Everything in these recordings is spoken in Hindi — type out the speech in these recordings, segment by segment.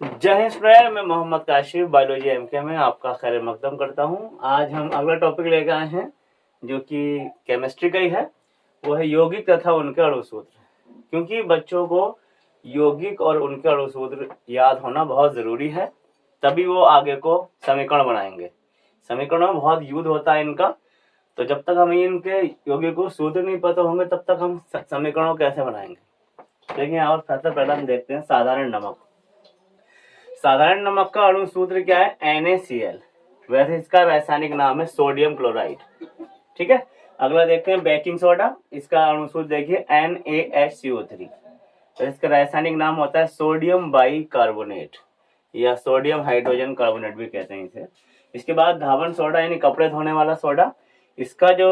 जय हिंद फ्रेंड, मैं मोहम्मद काशिफ बायोलॉजी एमके में आपका खैर मकदम करता हूं। आज हम अगला टॉपिक लेकर आए हैं जो कि केमिस्ट्री का ही है। वो है यौगिक तथा उनके अणुसूत्र। क्योंकि बच्चों को यौगिक और उनके अणुसूत्र याद होना बहुत जरूरी है, तभी वो आगे को समीकरण बनाएंगे। समीकरणों में बहुत युद्ध होता है इनका, तो जब तक हमें इनके यौगिक को सूत्र नहीं पता होंगे तब तक हम समीकरणों कैसे बनाएंगे। देखिए यहाँ पर सबसे पहले हम देखते हैं साधारण नमक। साधारण नमक का अणु सूत्र क्या है? NaCl। वैसे इसका रासायनिक नाम है सोडियम क्लोराइड। ठीक है। अगला देखते हैं बेकिंग सोडा। इसका अणु सूत्र देखिए NaHCO3। तो इसका रासायनिक नाम होता है सोडियम बाइकार्बोनेट या सोडियम हाइड्रोजन कार्बोनेट भी कहते हैं इसे। इसके बाद धावन सोडा यानी कपड़े धोने वाला सोडा। इसका जो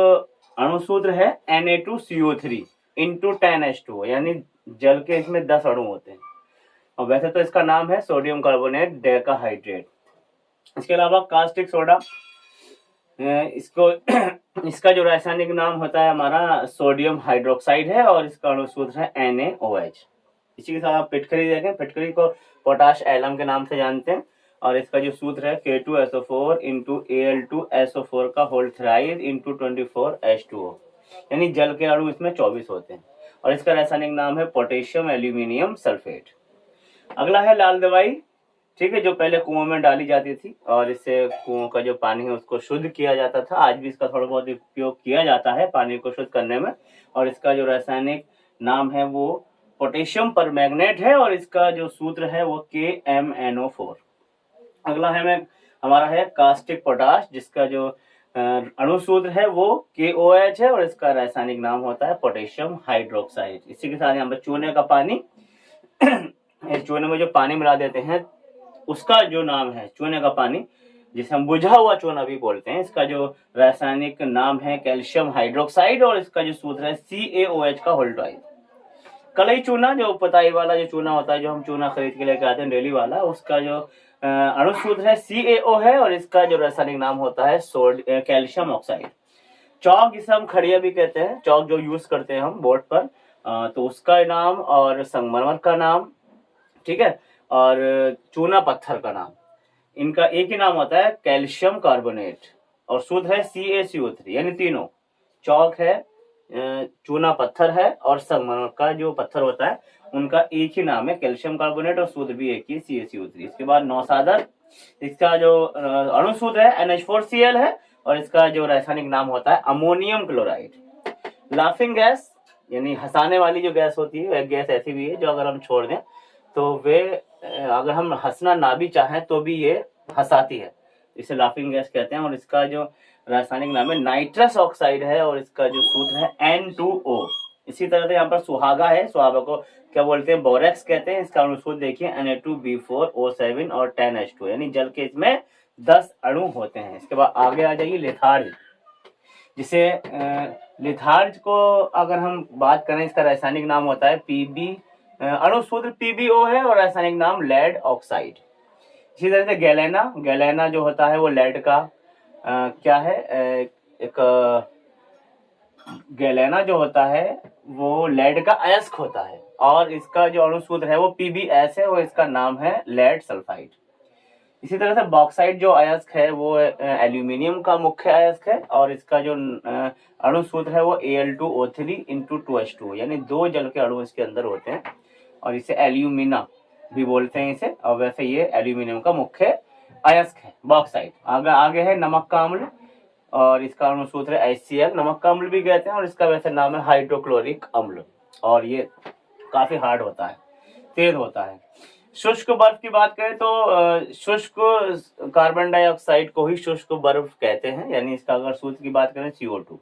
अणु सूत्र है Na2CO3 इंटू 10H2O, यानी जल के इसमें 10 अणु होते हैं। और वैसे तो इसका नाम है सोडियम कार्बोनेट डेकाहाइड्रेट। इसके अलावा कास्टिक सोडा, इसको इसका जो रासायनिक नाम होता है हमारा सोडियम हाइड्रोक्साइड है और इसका अणु सूत्र है NaOH। इसी के साथ आप पिटकरी देखें। पिटकरी को पोटाश एलम के नाम से जानते हैं और इसका जो सूत्र है K2SO4 इंटू Al2SO4 का होल थ्राइज इंटू 24H2O, यानी जल के अणु इसमें 24 होते हैं। और इसका रासायनिक नाम है पोटेशियम एल्यूमिनियम सल्फेट। अगला है लाल दवाई। ठीक है, जो पहले कुओं में डाली जाती थी और इससे कुओं का जो पानी है उसको शुद्ध किया जाता था। आज भी इसका थोड़ा बहुत उपयोग किया जाता है पानी को शुद्ध करने में। और इसका जो रासायनिक नाम है वो पोटेशियम परमैंगनेट है और इसका जो सूत्र है वो KMnO4। अगला है हमारा है कास्टिक पोटाश, जिसका जो अणु सूत्र है वो KOH है और इसका रासायनिक नाम होता है पोटेशियम हाइड्रोक्साइड। इसी के साथ यहाँ पर चूने का पानी चूने में जो पानी मिला देते हैं उसका जो नाम है चूने का पानी, जिसे हम बुझा हुआ चूना भी बोलते हैं। इसका जो रासायनिक नाम है कैल्शियम हाइड्रोक्साइड और इसका जो सूत्र है CaOH का होल ट्वाइस। कलई चूना, जो पताई वाला जो चूना होता है, जो हम चूना खरीद के लेकर आते हैं डेली वाला, उसका जो अणु सूत्र है CaO है और इसका जो रासायनिक नाम होता है कैल्शियम ऑक्साइड। चौक, जिसे हम खड़िया भी कहते हैं, चौक जो यूज करते हैं हम बोर्ड पर, तो उसका नाम और संगमरमर का नाम, ठीक है, और चूना पत्थर का नाम, इनका एक ही नाम होता है कैल्शियम कार्बोनेट और सूत्र है CaCO3। यानी तीनों, चौक है, चूना पत्थर है और संगमरमर का जो पत्थर होता है उनका एक ही नाम है कैल्शियम कार्बोनेट और सूत्र भी एक ही CaCO3। इसके बाद नौसादर, इसका जो अणु सूत्र है NH4Cl है और इसका जो रासायनिक नाम होता है अमोनियम क्लोराइड। लाफिंग गैस, यानी हंसाने वाली जो गैस होती है, एक गैस ऐसी भी है जो अगर हम छोड़ दें तो वे, अगर हम हंसना ना भी चाहें तो भी ये हंसाती है, इसे लाफिंग गैस कहते हैं। और इसका जो रासायनिक नाम है नाइट्रस ऑक्साइड है और इसका जो सूत्र है N2O। इसी तरह से यहाँ पर सुहागा है, सुहागा को क्या बोलते हैं? बोरेक्स कहते हैं। इसका अणुसूत्र देखिए Na2B4O7 और 10H2, यानी जल के इसमें 10 अणु होते हैं। इसके बाद आगे आ जाइए लिथार्ज, जिसे लिथार्ज को अगर हम बात करें, इसका रासायनिक नाम होता है PB, अणु सूत्र PbO है और रासायनिक नाम लेड ऑक्साइड। इसी तरह से गैलेना जो होता है वो लेड का क्या है, एक गैलेना जो होता है वो लेड का अयस्क होता है और इसका जो अणु सूत्र है वो PbS है और इसका नाम है लेड सल्फाइड। इसी तरह से बॉक्साइड जो अयस्क है वो एल्यूमिनियम का मुख्य अयस्क है और इसका जो अणु सूत्र है वो Al2O3 इंटू 2H2, यानी 2 जल के अणु इसके अंदर होते हैं और इसे एल्यूमिना भी बोलते हैं इसे। और वैसे ये एल्यूमिनियम का मुख्य अयस्क है बॉक्साइड। आगे है नमक का अम्ल और इसका अणु सूत्र है HCl। नमक का अम्ल भी कहते हैं और इसका वैसे नाम है हाइड्रोक्लोरिक अम्ल और ये काफी हार्ड होता है, तेज होता है। शुष्क बर्फ की बात करें तो शुष्क कार्बन डाइऑक्साइड को ही शुष्क बर्फ कहते हैं, यानी इसका अगर सूत्र की बात करें CO2।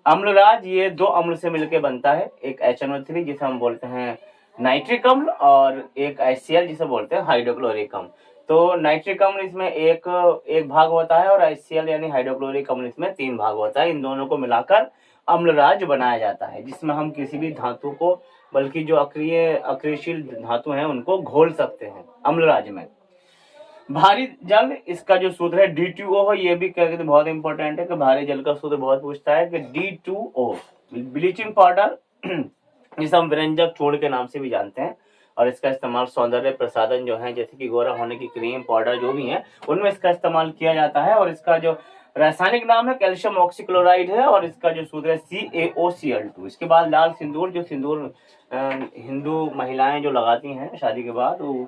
अम्लराज, ये 2 अम्ल से मिलकर बनता है, एक HNO3 जिसे हम बोलते हैं नाइट्रिक अम्ल और एक HCl जिसे बोलते हैं हाइड्रोक्लोरिक अम्ल। तो नाइट्रिक अम्ल इसमें एक भाग होता है और HCl यानी हाइड्रोक्लोरिक अम्ल इसमें 3 भाग होता है। इन दोनों को मिलाकर अम्लराज बनाया जाता है, जिसमें हम किसी भी धातु को, बल्कि जो अक्रियशील धातु हैं उनको घोल सकते हैं अम्लराज में। भारी जल, इसका जो सूत्र है D2O है। ये भी कहते बहुत इंपॉर्टेंट है कि भारी जल का सूत्र बहुत पूछता है कि D2O। ब्लीचिंग पाउडर, जिसे हम व्यंजक चूर्ण के नाम से भी जानते हैं, और इसका इस्तेमाल सौंदर्य प्रसाधन जो है, जैसे कि गोरा होने की क्रीम, पाउडर जो भी है, उनमें इसका इस्तेमाल किया जाता है। और इसका जो रासायनिक नाम है कैल्शियम ऑक्सीक्लोराइड है, और इसका जो सूत्र है CaOCl2। इसके बाद लाल सिंदूर, जो सिंदूर हिंदू महिलाएं जो लगाती हैं शादी के बाद, वो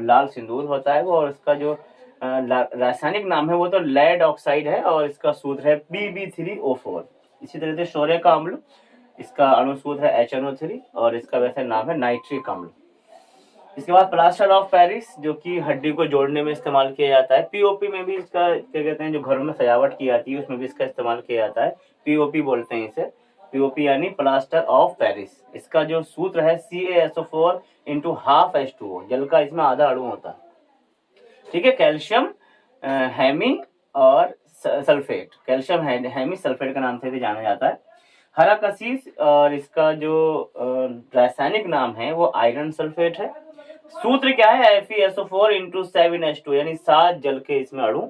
लाल सिंदूर होता है वो। और इसका जो रासायनिक नाम है वो तो लेड ऑक्साइड है, और इसका सूत्र है Pb3O4। इसी तरह से शोरे का अम्ल, इसका अणुसूत्र है HNO3, और इसका वैसे नाम है नाइट्रिक अम्ल। इसके बाद प्लास्टर ऑफ पेरिस, जो कि हड्डी को जोड़ने में इस्तेमाल किया जाता है। पीओपी में भी इसका क्या कहते हैं, जो घरों में सजावट की जाती है उसमें भी इसका इस्तेमाल किया जाता है। पीओपी बोलते हैं इसे, पीओपी यानी प्लास्टर ऑफ पेरिस। इसका जो सूत्र है CaSO4 × 12H2O, जल का इसमें आधा अणु होता है, ठीक है। कैल्शियम हेमी और सल्फेट, कैल्शियम हेमी सल्फेट का नाम से भी जाना जाता है। हरा कसीस, और इसका जो रासायनिक नाम है वो आयरन सल्फेट है। सूत्र क्या है, FeSO4 × 7H2, यानी 7 जल के इसमें अणु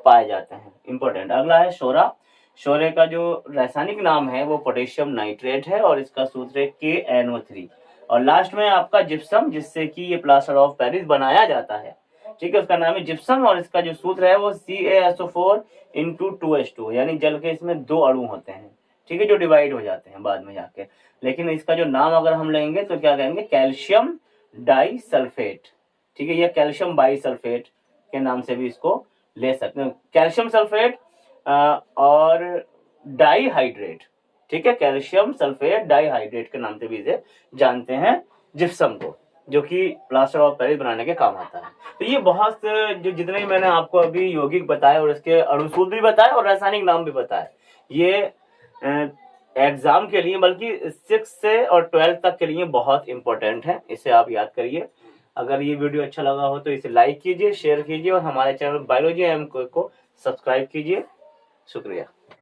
पाए जाते हैं। इंपॉर्टेंट। अगला है शोरा। शोरे का जो रासायनिक नाम है वो पोटेशियम नाइट्रेट है, और इसका सूत्र है KNO3। और लास्ट में आपका जिप्सम, जिससे कि ये प्लास्टर ऑफ पेरिस बनाया जाता है, ठीक है, उसका नाम है जिप्सम। और इसका जो सूत्र है वो CaSO4 × 2H2, यानी जल के इसमें 2 अणु होते हैं, ठीक है, जो डिवाइड हो जाते हैं बाद में जाके। लेकिन इसका जो नाम अगर हम लेंगे तो क्या कहेंगे, कैल्शियम डाई सल्फेट, ठीक है, या कैल्शियम बाई सल्फेट के नाम से भी इसको ले सकते हैं। कैल्शियम सल्फेट और डाईहाइड्रेट, ठीक है, कैल्शियम सल्फेट डाईहाइड्रेट के नाम से भी इसे जानते हैं जिप्सम को, जो कि प्लास्टर ऑफ पेरिस बनाने के काम आता है। तो ये बहुत जो जितने मैंने आपको अभी यौगिक बताए और इसके अणुसूत्र भी बताए और रासायनिक नाम भी बताए, ये एग्जाम के लिए, बल्कि 6 से और 12 तक के लिए बहुत इंपॉर्टेंट है। इसे आप याद करिए। अगर ये वीडियो अच्छा लगा हो तो इसे लाइक कीजिए, शेयर कीजिए, और हमारे चैनल बायोलॉजी एम को सब्सक्राइब कीजिए। शुक्रिया।